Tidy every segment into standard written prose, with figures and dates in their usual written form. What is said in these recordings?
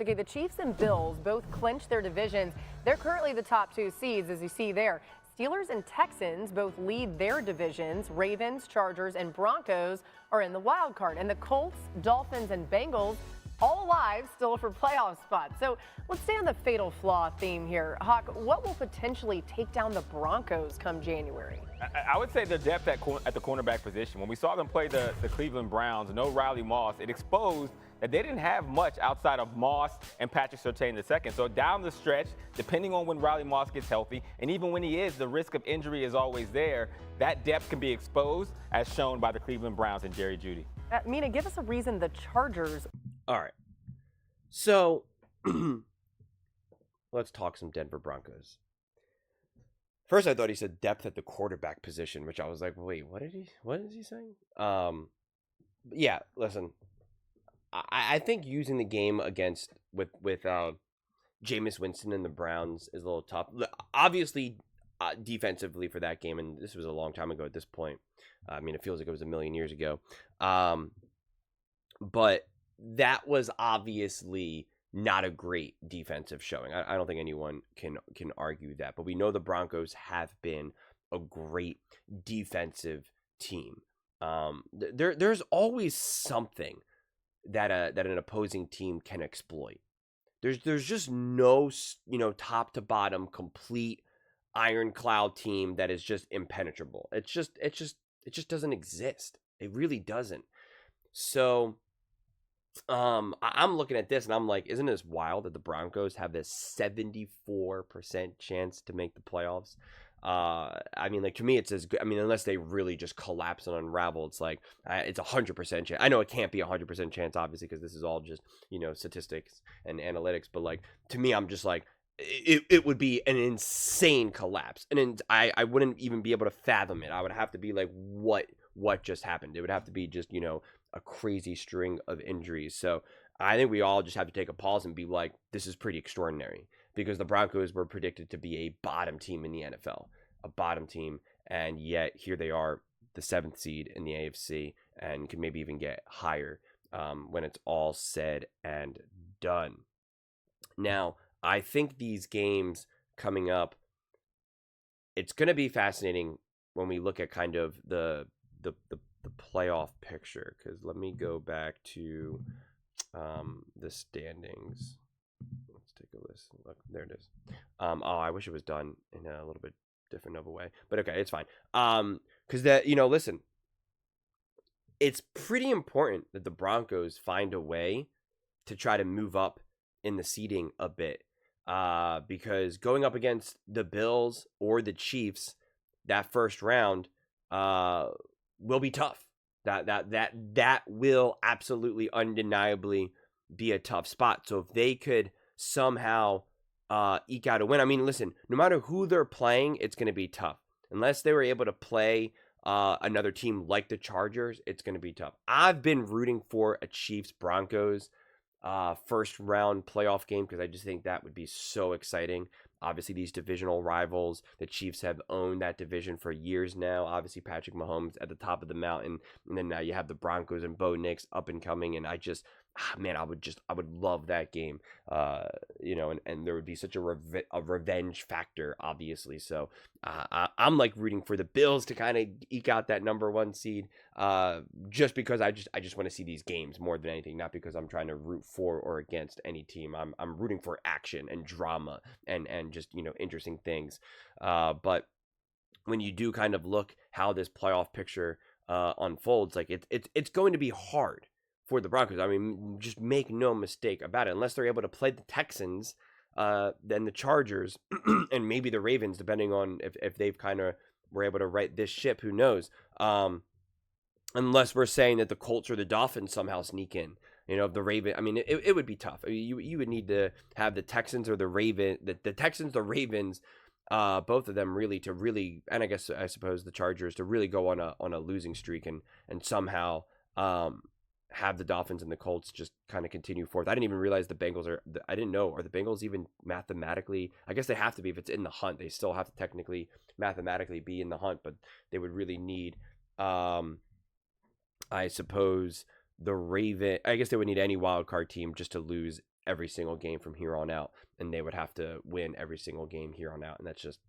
Okay, the Chiefs and Bills both clinched their divisions. They're currently the top two seeds, as you see there. Steelers and Texans both lead their divisions. Ravens, Chargers, and Broncos are in the wild card. And the Colts, Dolphins, and Bengals all alive still for playoff spots. So let's stay on the fatal flaw theme here. Hawk, what will potentially take down the Broncos come January? I would say the depth at the cornerback position. When we saw them play the Cleveland Browns, no Riley Moss, it exposed that they didn't have much outside of Moss and Patrick Surtain II. So down the stretch, depending on when Riley Moss gets healthy, and even when he is, the risk of injury is always there. That depth can be exposed, as shown by the Cleveland Browns and Jerry Jeudy. Mina, give us a reason the Chargers. All right. So let's talk some Denver Broncos. First, I thought he said depth at the quarterback position, which I was like, wait, what is he saying? Yeah, listen, I think using the game with Jameis Winston and the Browns is a little tough. Obviously, defensively for that game, and this was a long time ago at this point. I mean, it feels like it was a million years ago. But that was obviously not a great defensive showing. I don't think anyone can argue that. But we know the Broncos have been a great defensive team. There's always something that an opposing team can exploit. There's just no top to bottom complete ironclad team that is just impenetrable. It just doesn't exist. It really doesn't. So I'm looking at this and I'm like, isn't this wild that the Broncos have this 74% chance to make the playoffs? I mean, like, to me, it's as good. I mean, unless they really just collapse and unravel, it's like, it's 100% chance. I know it can't be 100% chance, obviously, because this is all just, statistics and analytics. But, like, to me, I'm just like, it would be an insane collapse. And I wouldn't even be able to fathom it. I would have to be like, what just happened? It would have to be just, a crazy string of injuries. So I think we all just have to take a pause and be like, this is pretty extraordinary, because the Broncos were predicted to be a bottom team in the NFL, a bottom team. And yet here they are, the 7th seed in the AFC, and can maybe even get higher when it's all said and done. Now, I think these games coming up, it's going to be fascinating when we look at kind of the playoff picture, because let me go back to the standings. Let's take a listen. Look, there it is. I wish it was done in a little bit different of a way, but okay, it's fine. Because listen, it's pretty important that the Broncos find a way to try to move up in the seeding a bit, because going up against the Bills or the Chiefs that first round will be tough. That will absolutely undeniably be a tough spot. So if they could somehow eke out a win, I mean, listen, no matter who they're playing, it's going to be tough. Unless they were able to play another team like the Chargers, it's going to be tough. I've been rooting for a Chiefs-Broncos first round playoff game, because I just think that would be so exciting. Obviously, these divisional rivals, the Chiefs have owned that division for years now. Obviously, Patrick Mahomes at the top of the mountain, and then now you have the Broncos and Bo Nix up and coming. And I would love that game. And there would be such a revenge factor, obviously. So I'm like rooting for the Bills to kind of eke out that number 1 seed, just because I just want to see these games more than anything, not because I'm trying to root for or against any team. I'm rooting for action and drama and just interesting things. But when you do kind of look how this playoff picture unfolds, like it's going to be hard for the Broncos. I mean, just make no mistake about it. Unless they're able to play the Texans, then the Chargers, and maybe the Ravens, depending on if they've kind of were able to right this ship. Who knows? Unless we're saying that the Colts or the Dolphins somehow sneak in. The Raven. I mean, it would be tough. I mean, you would need to have the Texans or the Texans, the Ravens, both of them really, and I suppose the Chargers, to really go on a losing streak and somehow have the Dolphins and the Colts just kind of continue forth. I didn't even realize the Bengals I didn't know, are the Bengals even mathematically, I guess they have to be. If it's in the hunt, they still have to technically mathematically be in the hunt, but they would really need, I suppose, I guess they would need any wild card team just to lose every single game from here on out, and they would have to win every single game here on out, and that's just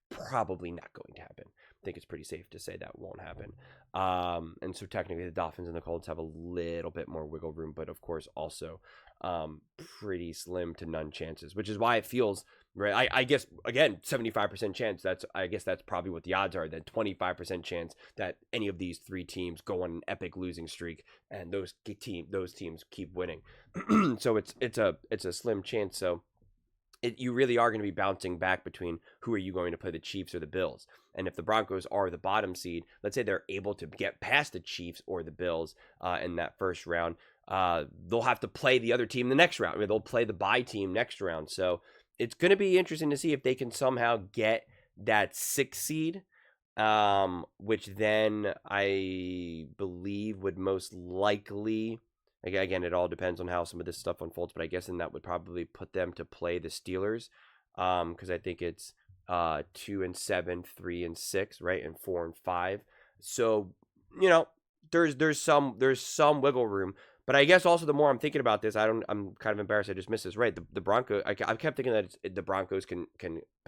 probably not going to happen. I think it's pretty safe to say that won't happen. And so technically the Dolphins and the Colts have a little bit more wiggle room, but of course also pretty slim to none chances, which is why it feels right. I guess again, 75% chance. I guess that's probably what the odds are. Then 25% chance that any of these three teams go on an epic losing streak, and those teams keep winning. So it's a slim chance. So you really are going to be bouncing back between who are you going to play, the Chiefs or the Bills. And if the Broncos are the bottom seed, let's say they're able to get past the Chiefs or the Bills in that first round, they'll have to play the other team the next round. I mean, they'll play the bye team next round. So it's going to be interesting to see if they can somehow get that 6th seed, which then I believe would most likely... Again, it all depends on how some of this stuff unfolds, but I guess then that would probably put them to play the Steelers, because I think it's 2-7, 3-6, right, and 4-5. So there's some wiggle room, but I guess also the more I'm thinking about this, I'm kind of embarrassed I just missed this. Right, the Broncos. I kept thinking that the Broncos can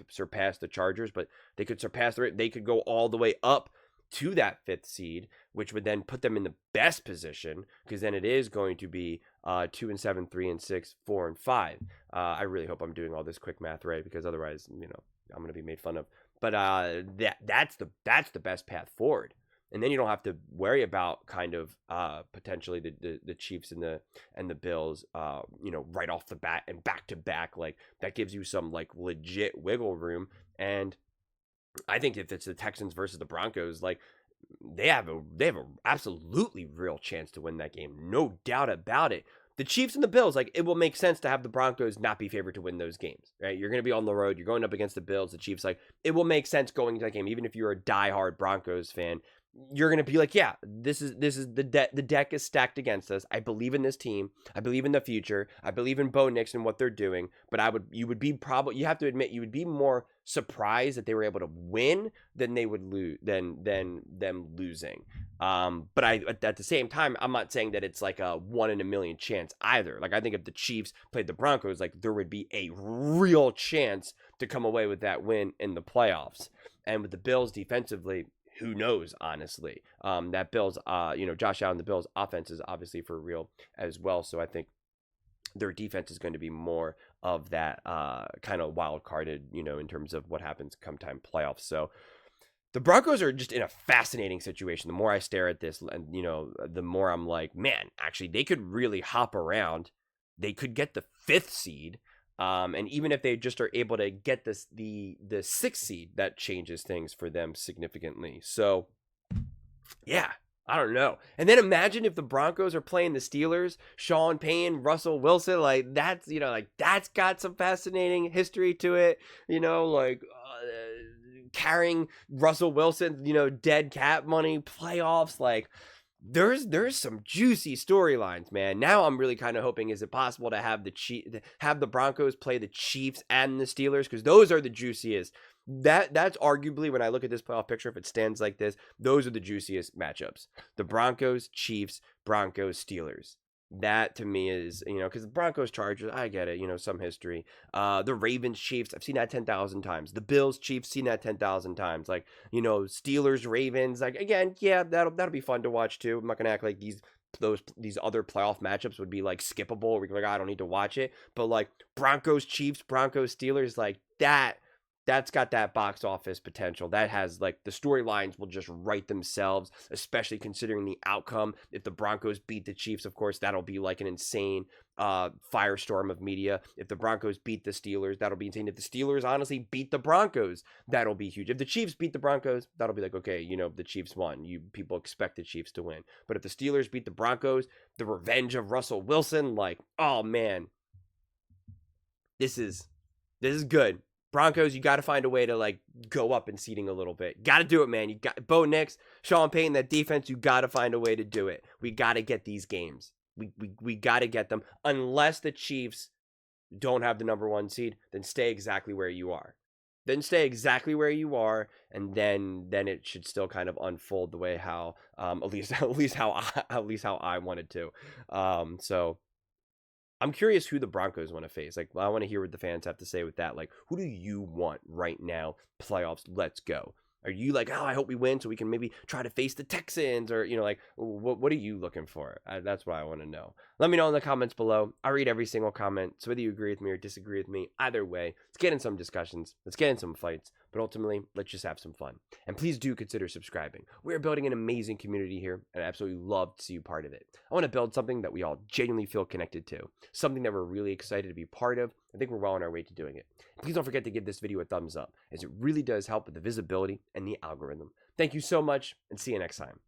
surpass the Chargers, but they could they could go all the way up to that 5th seed, which would then put them in the best position, because then it is going to be 2-7, 3-6, 4-5. I really hope I'm doing all this quick math right, because otherwise, I'm going to be made fun of. But that's the best path forward, and then you don't have to worry about kind of potentially the Chiefs and the Bills, right off the bat and back to back. Like, that gives you some like legit wiggle room. And I think if it's the Texans versus the Broncos, like, they have a absolutely real chance to win that game, no doubt about it. The Chiefs and the Bills, like, it will make sense to have the Broncos not be favored to win those games, right? You're going to be on the road, you're going up against the Bills, the Chiefs, like, it will make sense going into that game, even if you're a diehard Broncos fan. You're going to be like, yeah, this is the deck is stacked against us. I believe in this team. I believe in the future. I believe in Bo Nix and what they're doing. But you have to admit, you would be more surprised that they were able to win than they would lose than them losing. But at the same time, I'm not saying that it's like a 1 in a million chance either. Like, I think if the Chiefs played the Broncos, like, there would be a real chance to come away with that win in the playoffs. And with the Bills defensively, who knows, honestly. That Bills, Josh Allen, the Bills' offense is obviously for real as well. So I think their defense is going to be more of that kind of wild carded, in terms of what happens come time playoffs. So the Broncos are just in a fascinating situation. The more I stare at this, and the more I'm like, man, actually, they could really hop around. They could get the 5th seed. And even if they just are able to get the 6th seed, that changes things for them significantly. So, yeah, I don't know. And then imagine if the Broncos are playing the Steelers, Sean Payne, Russell Wilson, like, that's, that's got some fascinating history to it, carrying Russell Wilson, dead cap money, playoffs, like, there's some juicy storylines, man. Now I'm really kind of hoping, is it possible to have the Broncos play the Chiefs and the Steelers, because those are the juiciest. That's arguably, when I look at this playoff picture, if it stands like this, those are the juiciest matchups. The Broncos, Chiefs, Broncos, Steelers. That to me is, because the Broncos, Chargers, I get it, some history. The Ravens, Chiefs, I've seen that 10,000 times. The Bills, Chiefs, seen that 10,000 times. Like, Steelers, Ravens, like, again, yeah, that'll be fun to watch too. I'm not gonna act like these other playoff matchups would be like skippable. We're like, I don't need to watch it. But like Broncos, Chiefs, Broncos, Steelers, like that's got that box office potential. That has, like, the storylines will just write themselves, especially considering the outcome. If the Broncos beat the Chiefs, of course, that'll be like an insane firestorm of media. If the Broncos beat the Steelers, that'll be insane. If the Steelers honestly beat the Broncos, that'll be huge. If the Chiefs beat the Broncos, that'll be like, okay, the Chiefs won. People expect the Chiefs to win. But if the Steelers beat the Broncos, the revenge of Russell Wilson, like, oh man, this is good. Broncos, you got to find a way to, like, go up in seeding a little bit. Got to do it, man. You got Bo Nix, Sean Payton, that defense. You got to find a way to do it. We got to get these games. We got to get them. Unless the Chiefs don't have the number 1 seed, then stay exactly where you are. And then it should still kind of unfold the way how at least how I wanted to. So I'm curious who the Broncos want to face. Like, I want to hear what the fans have to say with that. Like, who do you want right now? Playoffs, let's go. Are you like, oh, I hope we win so we can maybe try to face the Texans? Or, like, what are you looking for? That's what I want to know. Let me know in the comments below. I read every single comment. So whether you agree with me or disagree with me, either way, let's get in some discussions. Let's get in some fights. But ultimately, let's just have some fun. And please do consider subscribing. We're building an amazing community here, and I absolutely love to see you part of it. I want to build something that we all genuinely feel connected to, something that we're really excited to be part of. I think we're well on our way to doing it. Please don't forget to give this video a thumbs up, as it really does help with the visibility and the algorithm. Thank you so much, and see you next time.